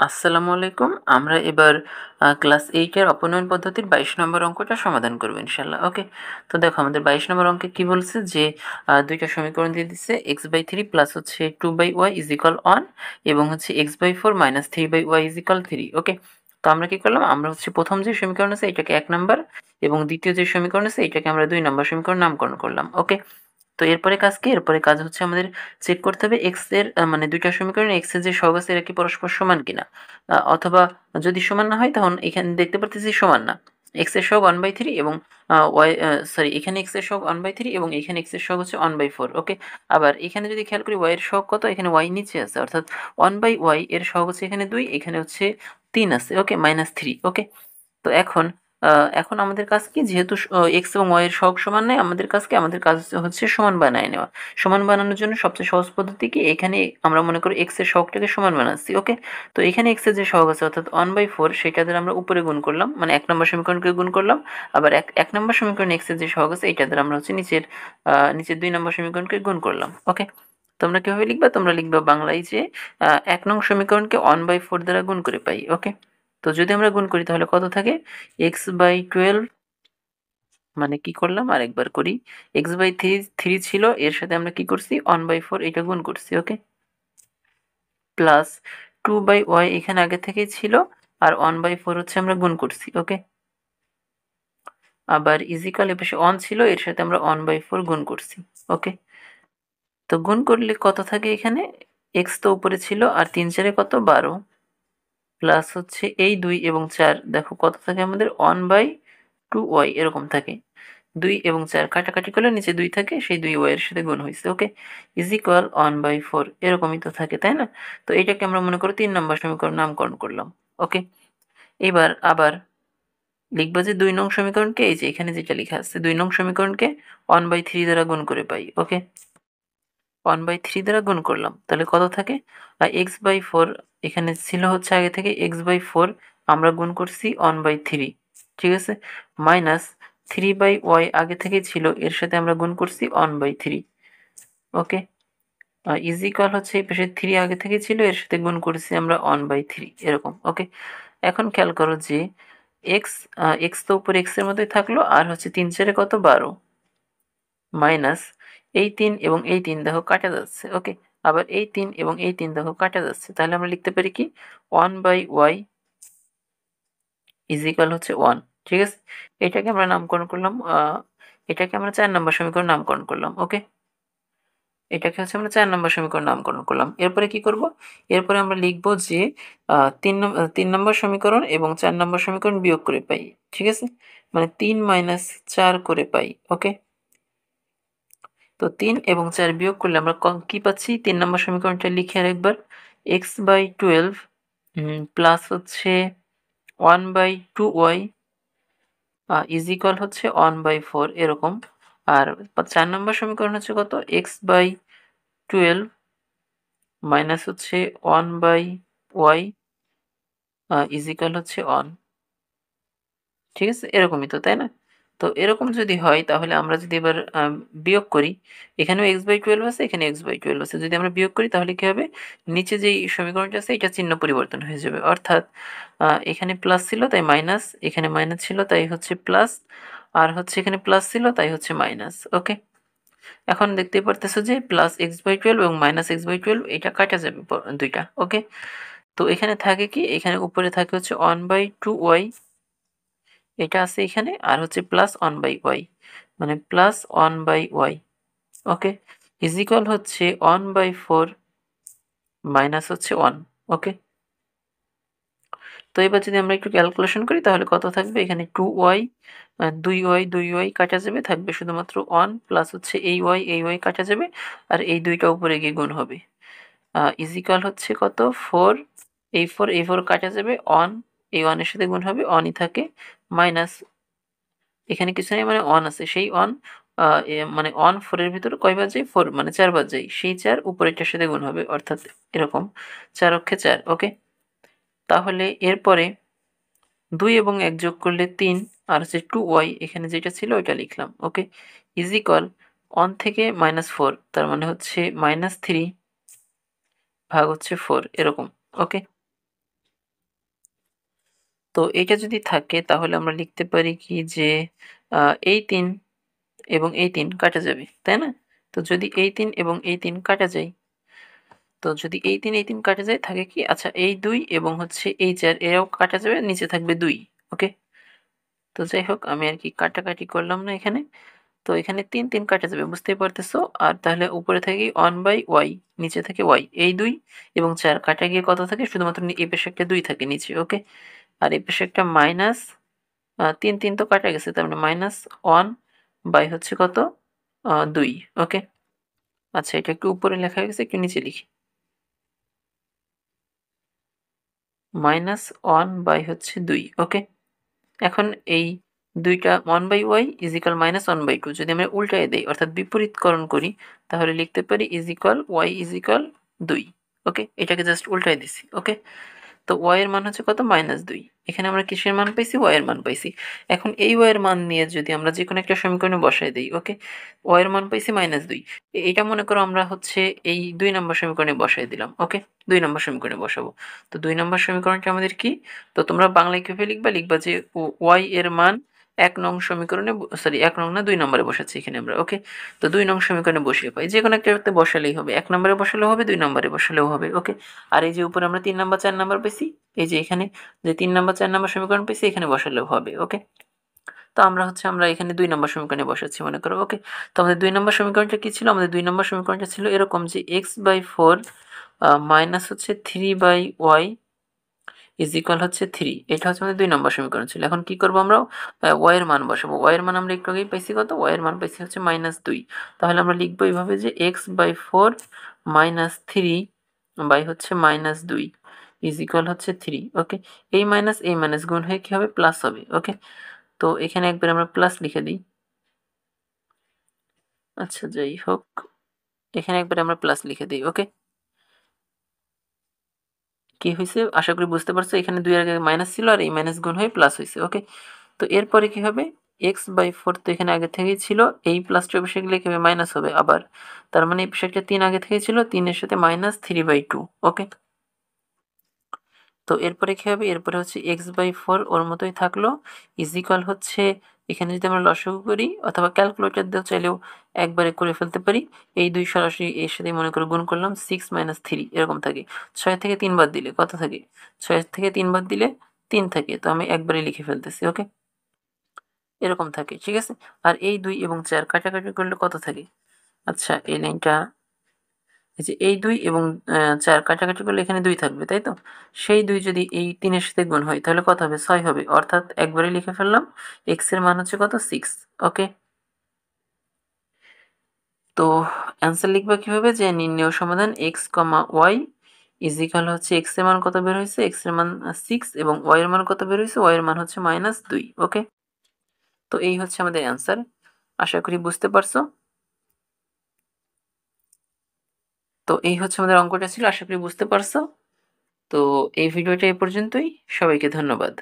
আসসালামু আলাইকুম। আমরা এবার ক্লাস 8 এর অপনয়ন পদ্ধতির 22 নম্বর অঙ্কটা সমাধান করব ইনশাআল্লাহ। ওকে? তো দেখো আমাদের 22 নম্বর অঙ্কে কি বলছে যে ২ টা সমীকরণ দিয়ে দিচ্ছে x/3 প্লাস হচ্ছে 2/y = 1 এবং হচ্ছে x/4 মাইনাস 3/y = 3। ওকে? তো আমরা কি করলাম? আমরা হচ্ছে ১ম যে সমীকরণ আছে এটাকে ১ নাম্বার এবং দ্বিতীয় যে সমীকরণ আছে এটাকে আমরা ২ নাম্বার সমীকরণ নামকরণ করলাম। ওকে? তো এরপরে কাজ কি? এরপরে কাজ হচ্ছে আমাদের চেক করতে হবে x এর মানে ২ টা সমীকরণে x এর যে সহগ আছে এরা কি পরস্পর সমান কিনা? অথবা যদি সমান না হয় তখন এখানে দেখতে পারতেছি সমান না। x এর সহগ 1/3 এবং y এখানে x এর সহগ 1/3 এবং এখানে x এর সহগ হচ্ছে 1/4। ওকে? আবার এখানে যদি খেয়াল করি y এর সহগ কত? এখানে y নিচে আছে। অর্থাৎ 1/y এর সহগ হচ্ছে এখানে 2, এখানে হচ্ছে 3 আছে। ওকে? -3। ওকে? তো আ এখন আমাদের কাজ কি? যেহেতু x এবং y এর সহগ সমান নয়, আমাদের কাজ কি? আমাদের কাজ হচ্ছে সমান বানায় নেওয়া। সমান বানানোর জন্য সবচেয়ে সহজ পদ্ধতি কি? এখানে আমরা মনে করি x এর সহগটাকে সমান বানাচ্ছি। ওকে? তো এখানে x এর যে সহগ আছে অর্থাৎ 1/4 সেটা দ্বারা আমরা উপরে গুণ করলাম। মানে ১ নম্বর সমীকরণকে গুণ করলাম। আবার ১ নম্বর সমীকরণে x এর যে সহগ আছে এইটা দ্বারা আমরা হচ্ছে নিচের ২ নম্বর সমীকরণকে গুণ করলাম। ওকে? তোমরা কিভাবে লিখবা? তোমরা লিখবা বাংলায় যে ১ নং সমীকরণকে 1/4 দ্বারা গুণ করে পাই। ওকে? তো যদি আমরা গুণ করি তাহলে কত থাকে? x/12 মানে কি করলাম আরেকবার করি। x/3 ছিল এর সাথে আমরা কি করছি 1/4 এটা গুণ করছি। ওকে? প্লাস 2/y এখানে আগে থেকেই ছিল আর 1/4 হচ্ছে আমরা গুণ করছি। ওকে? আবার ইজিক্যাল এপাশে 1 ছিল এর সাথে আমরা 1/4 গুণ করছি। ওকে? তো গুণ করলে কত থাকে এখানে? x তো উপরে ছিল আর ৩ ৪ এ কত? ১২ প্লাস হচ্ছে এই ২ এবং ৪ দেখো কত থাকে আমাদের 1/2y এরকম থাকে। ২ এবং ৪ কাটাকাটি করলে নিচে ২ থাকে, সেই ২y এর সাথে গুণ হইছে। ওকে? ইজ ইকুয়াল 1/4 এরকমই তো থাকে, তাই না? তো এটাকে আমরা মনে করো ৩ নম্বর সমীকরণ নামকরণ করলাম। ওকে? এবার আবার লিখব যে ২ নং সমীকরণকে এই যে এখানে যেটা লিখা আছে ২ নং সমীকরণকে 1/3 দ্বারা গুণ করে পাই। ওকে? 1/3 দ্বারা গুণ করলাম। তাহলে কত থাকে? x/4 এখানে ছিল হচ্ছে আগে থেকে x/4 আমরা গুণ করছি 1/3 ঠিক আছে? মাইনাস 3/y আগে থেকেই ছিল এর সাথে আমরা গুণ করছি 1/3 ওকে? ইজ ইকুয়াল হচ্ছে এই পাশে 3 আগে থেকেই ছিল এর সাথে গুণ করেছি আমরা 1/3 এরকম। ওকে? এখন খেয়াল করো যে x x তো উপরে x এর মতোই থাকলো আর হচ্ছে ৩ ৪ এ কত? ১২ মাইনাস এই ৩ এবং এই ৩ দেখো কাটা যাচ্ছে। ওকে? আবার এই ৩ এবং এই ৩ দেখো কাটা যাচ্ছে। তাহলে আমরা লিখতে পারি কি 1/y ইজ ইকুয়াল হচ্ছে 1 ঠিক আছে? এটাকে আমরা নামকরণ করলাম এটাকে আমরা ৪ নম্বর সমীকরণ নামকরণ করলাম। ওকে? এটাকে হচ্ছে আমরা ৪ নম্বর সমীকরণ নামকরণ করলাম। এরপরে কি করব? এরপরে আমরা লিখব যে ৩ নম্বর সমীকরণ এবং ৪ নম্বর সমীকরণ বিয়োগ করে পাই। ঠিক আছে? মানে ৩ - ৪ করে পাই। ওকে? তো ৩ এবং ৪ বিয়োগ করলে আমরা কি পাচ্ছি? ৩ নম্বর সমীকরণটা লিখি আরেকবার। x/12 প্লাস হচ্ছে 1/2y ইজ ইকুয়াল হচ্ছে 1/4 এরকম। আর ৪ নম্বর সমীকরণ হচ্ছে কত? x/12 মাইনাস হচ্ছে 1/y ইজ ইকুয়াল হচ্ছে 1 ঠিক আছে? এরকমই তো, তাই না? তো এরকম যদি হয় তাহলে আমরা যদি এবার বিয়োগ করি, এখানেও x/12 আছে, এখানে x/12 আছে। যদি আমরা বিয়োগ করি তাহলে কি হবে? নিচে যেই সমীকরণটা আছে এটার চিহ্ন পরিবর্তন হয়ে যাবে। অর্থাৎ এখানে প্লাস ছিল তাই মাইনাস, এখানে মাইনাস ছিল তাই হচ্ছে প্লাস, আর হচ্ছে এখানে প্লাস ছিল তাই হচ্ছে মাইনাস। ওকে? এখন দেখতেই পারতেছো যে প্লাস x/12 এবং মাইনাস x/12 এটা কাটা যাবে ২ টা। ওকে? তো এখানে থাকে কি? এখানে উপরে থাকে হচ্ছে 1/2y এটা আছে এখানে আর হচ্ছে প্লাস 1/y মানে plus 1/y okay? Is equal হচ্ছে 1/4 মাইনাস হচ্ছে 1 ওকে? তো এবার যদি আমরা একটু ক্যালকুলেশন করি তাহলে কত থাকবে? এখানে 2y 2y কাটা যাবে থাকবে শুধুমাত্র 1 প্লাস হচ্ছে এই y কাটা যাবে আর এই ২ টা উপরে গিয়ে গুণ হবে। ইজ ইকুয়াল হচ্ছে কত? 4 এই 4 কাটা যাবে 1 এই 1 এর সাথে গুণ হবে 1 ই থাকে মাইনাস এখানে কিছু নেই মানে 1 আছে। সেই 1 আ এ মানে 1 4 এর ভিতরে কয়বার যায়? 4 মানে ৪ বার যায়। সেই ৪ উপরেরটার সাথে গুণ হবে। অর্থাৎ এরকম ৪ অক্ষে ৪ ওকে? তাহলে এরপরে ২ এবং ১ যোগ করলে ৩ আর হচ্ছে 2y এখানে যেটা ছিল ওইটা লিখলাম। ওকে? ইজ ইকুয়াল 1 থেকে -4 তার মানে হচ্ছে -3 ভাগ হচ্ছে 4 এরকম। ওকে? তো এটা যদি থাকে তাহলে আমরা লিখতে পারি কি যে এই 3 এবং এই 3 কাটা যাবে, তাই না? তো যদি এই 3 এবং এই 3 কাটা যায়, তো যদি এই 3 এই 3 কাটা যায় থাকে কি, আচ্ছা এই 2 এবং হচ্ছে এই 4 এরাও কাটা যাবে, নিচে থাকবে 2। ওকে? তো যাই হোক আমি আর কি কাটাকাটি করলাম না এখানে। তো এখানে 3 3 কাটা যাবে, বুঝতেই পারতেছো। আর তাহলে উপরে থাকে 1/y, নিচে থাকে y। এই 2 এবং 4 কাটা গিয়ে কত থাকে, শুধুমাত্র এই পাশে একটা 2 থাকে নিচে। ওকে? আর এই পাশে একটা মাইনাস 3 3 তো কাটা গেছে, তার মানে -1 বাই হচ্ছে কত 2। ওকে? আচ্ছা এটা একটু উপরে লেখা হয়ে গেছে, একটু নিচে লিখি। -1 হচ্ছে 2। ওকে? এখন এই 2টা 1/y = -1/2 যদি আমরা উল্টায়ে দেই অর্থাৎ বিপরীতকরণ করি, তাহলে লিখতে পারি y = 2। ওকে? এটাকে জাস্ট উল্টায় দিছি। ওকে? তো y এর মান হচ্ছে কত -2। এখানে আমরা কিসের মান পাইছি, y এর মান পাইছি। এখন এই y এর মান নিয়ে যদি আমরা যেকোনো একটা সমীকরণে বসায় দেই, ওকে, y এর মান পাইছি -2। এইটা মনে করো আমরা হচ্ছে এই 2 নম্বর সমীকরণে বসায় দিলাম। ওকে? 2 নম্বর সমীকরণে বসাবো। তো 2 নম্বর সমীকরণটা আমাদের কি, তো তোমরা বাংলায় কিভাবে লিখবা যে y এর মান 1 নং সমীকরণে, সরি 1 নং না 2 নম্বরে বসাচ্ছি এখানে আমরা। ওকে? তো 2 নং সমীকরণে বসিয়ে পাই, যেকোনো একটাতে বসালেই হবে। 1 নম্বরে বসালেও হবে, 2 নম্বরে বসালেও হবে। ওকে? আর এই যে উপরে আমরা 3 নাম্বার 4 নাম্বার পেয়েছি, এই যে এখানে যে 3 নাম্বার 4 নাম্বার সমীকরণ পেয়েছি এখানে বসালেও হবে। ওকে? তো আমরা এখানে 2 নাম্বার সমীকরণে বসাচ্ছি মনে করো। ওকে? তো আমাদের 2 নাম্বার সমীকরণটা কি ছিল, আমাদের 2 নাম্বার সমীকরণটা ছিল এরকম যে x/4 মাইনাস হচ্ছে 3/y ইজ ইকুয়াল হচ্ছে 3। এটা হচ্ছে আমাদের 2 নম্বর সমীকরণ ছিল। এখন কি করব আমরা, y এর মান বসাবো। y এর মান আমরা একটু আগেই পাইছি কত, y এর মান পাইছি হচ্ছে -2। তাহলে আমরা লিখব এইভাবে যে x/4 -3 বাই হচ্ছে -2 ইজ ইকুয়াল হচ্ছে 3। ওকে? এই মাইনাস গুণ হয়ে কি হবে, প্লাস হবে। ওকে? তো এখানে একবার আমরা প্লাস লিখে দিই। আচ্ছা যাই হোক, এখানে একবার আমরা প্লাস লিখে দিই। ওকে? কি হইছে আশা করি বুঝতে পারছো, এখানে 2 এর আগে মাইনাস ছিল আর এই মাইনাস গুণ হয়ে প্লাস হইছে। ওকে? তো এরপরে কি হবে, x/4 তো এখানে আগে থেকেই ছিল, এই প্লাসটা পাশে গেলে কি হবে, মাইনাস হবে আবার। তার মানে এই পাশে একটা 3 আগে থেকেই ছিল, 3 এর সাথে -3/2। ওকে? তো এরপরে কি হবে, এরপরে হচ্ছে x/4 ওর মতোই থাকলো ইজ ইকুয়াল হচ্ছে, এখানে যদি আমরা লসাগু করি অথবা ক্যালকুলেটর দিয়েও চাইলেও একবারে করে ফেলতে পারি। এই 2 সরাসরি এর সাথে মনে করে গুণ করলাম, 6 - 3 এরকম থাকে। 6 থেকে 3 বাদ দিলে কত থাকে, 6 থেকে 3 বাদ দিলে 3 থাকে। তো আমি একবারে লিখে ফেলতেছি। ওকে? এরকম থাকে, ঠিক আছে? আর এই 2 এবং 4 কাটাকাটি করলে কত থাকে? আচ্ছা এই লাইনটা, এই যে এই 2 এবং 4 কাটাকাটি করলে এখানে 2 থাকবে, তাই তো? সেই 2 যদি এই 3 এর সাথে গুণ হয় তাহলে কত হবে? 6 হবে। অর্থাৎ একবারেই লিখে ফেললাম x এর মান হচ্ছে কত? 6। ওকে? তো অ্যান্সার লিখবা কিভাবে, যে নির্ণেয় সমাধান x, y ইজ ইকুয়াল হচ্ছে x এর মান কত বের হইছে? x এর মান 6 এবং y এর মান কত বের হইছে? y এর মান হচ্ছে -2। ওকে? তো এই হচ্ছে আমাদের অ্যান্সার। আশা করি বুঝতে পারছো। তো এই হচ্ছে আমাদের অঙ্কটা ছিল। আশা করি বুঝতে পারছো। তো এই ভিডিওটা এ পর্যন্তই। সবাইকে ধন্যবাদ।